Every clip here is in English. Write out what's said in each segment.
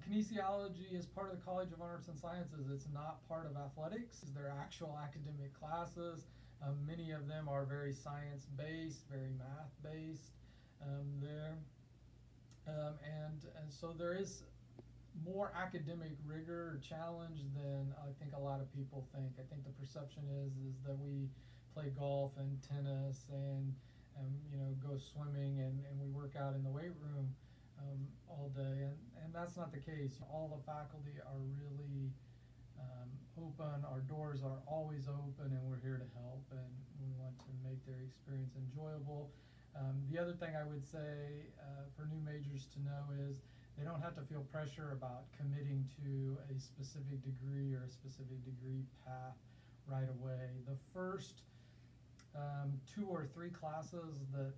Kinesiology is part of the College of Arts and Sciences. It's not part of athletics. They're actual academic classes. Many of them are very science-based, very math-based there. And so there is more academic rigor or challenge than I think a lot of people think. I think the perception is that we play golf and tennis and go swimming and we work out in the weight room all day, and that's not the case. All the faculty are really open. Our doors are always open, and we're here to help, and we want to make their experience enjoyable. The other thing I would say for new majors to know is they don't have to feel pressure about committing to a specific degree or a specific degree path right away. The first 2 or 3 classes that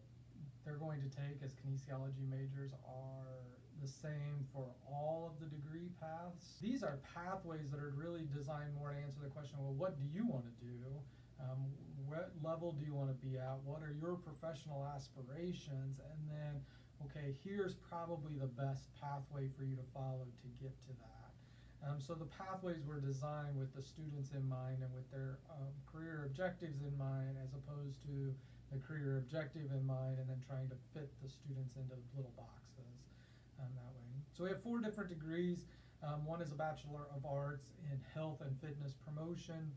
they're going to take as kinesiology majors are the same for all of the degree paths. These are pathways that are really designed more to answer the question, well, what do you want to do? What level do you want to be at? What are your professional aspirations? And then, okay, here's probably the best pathway for you to follow to get to that. So the pathways were designed with the students in mind and with their career objectives in mind, as opposed to the career objective in mind and then trying to fit the students into little boxes that way. So we have 4 different degrees. One is a Bachelor of Arts in Health and Fitness Promotion.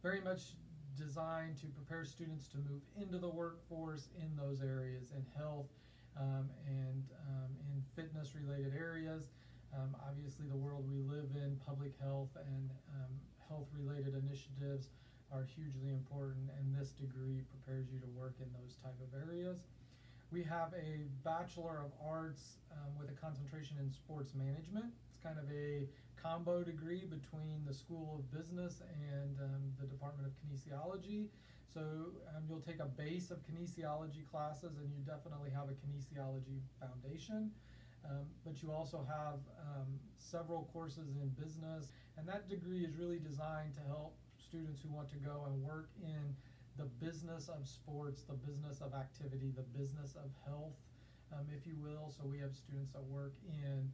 Very much designed to prepare students to move into the workforce in those areas, in health and in fitness related areas. Obviously the world we live in, public health and health related initiatives are hugely important, and this degree prepares you to work in those type of areas. We have a Bachelor of Arts with a concentration in sports management. It's kind of a combo degree between the School of Business and the Department of Kinesiology. So you'll take a base of kinesiology classes, and you definitely have a kinesiology foundation. But you also have several courses in business, and that degree is really designed to help students who want to go and work in the business of sports, the business of activity, the business of health, if you will. So we have students that work in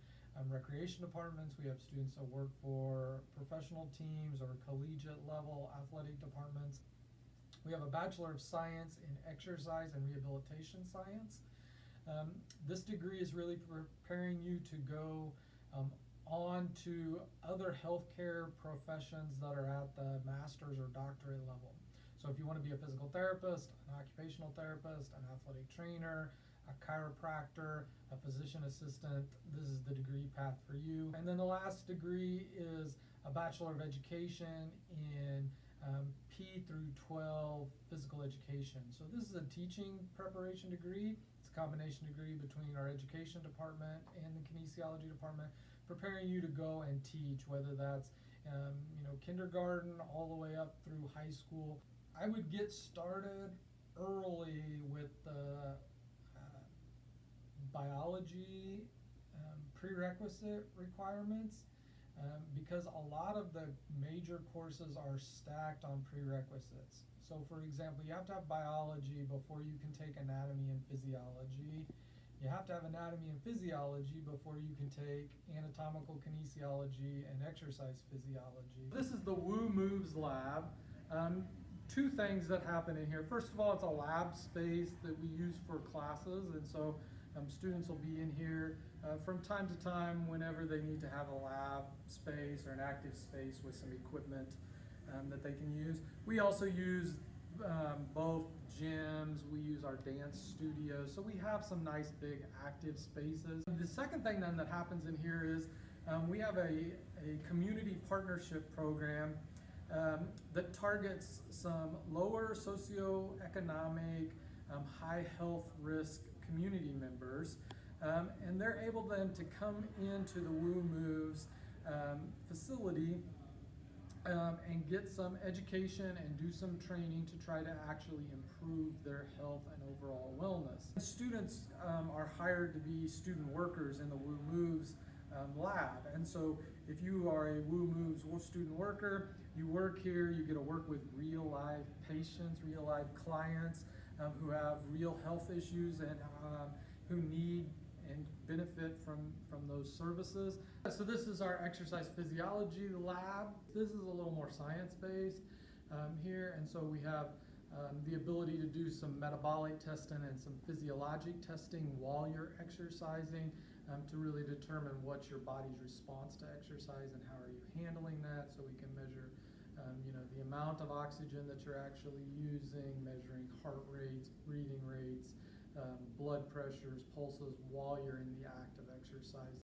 recreation departments. We have students that work for professional teams or collegiate level athletic departments. We have a Bachelor of Science in Exercise and Rehabilitation Science. This degree is really preparing you to go on to other healthcare professions that are at the master's or doctorate level. So if you want to be a physical therapist, an occupational therapist, an athletic trainer, a chiropractor, a physician assistant, this is the degree path for you. And then the last degree is a Bachelor of Education in P through 12 physical education. So this is a teaching preparation degree. It's a combination degree between our education department and the kinesiology department, preparing you to go and teach, whether that's kindergarten all the way up through high school. I would get started early with the biology prerequisite requirements because a lot of the major courses are stacked on prerequisites. So for example, you have to have biology before you can take anatomy and physiology. You have to have anatomy and physiology before you can take anatomical kinesiology and exercise physiology. This is the Woo Moves lab. 2 things that happen in here. First of all, it's a lab space that we use for classes, and so students will be in here from time to time whenever they need to have a lab space or an active space with some equipment that they can use. We also use both gyms, we use our dance studio, so we have some nice big active spaces. The second thing then that happens in here is we have a community partnership program that targets some lower socioeconomic, high health risk community members, and they're able then to come into the Woo Moves facility and get some education and do some training to try to actually improve their health and overall wellness. Students are hired to be student workers in the Woo Moves lab, and so if you are a Woo Moves student worker, you work here, you get to work with real live patients, real live clients who have real health issues and who need and benefit from those services. So this is our exercise physiology lab. This is a little more science-based here, and so we have the ability to do some metabolic testing and some physiologic testing while you're exercising to really determine what's your body's response to exercise and how are you handling that, so we can measure the amount of oxygen that you're actually using, measuring heart rates, breathing rates, blood pressures, pulses while you're in the act of exercising.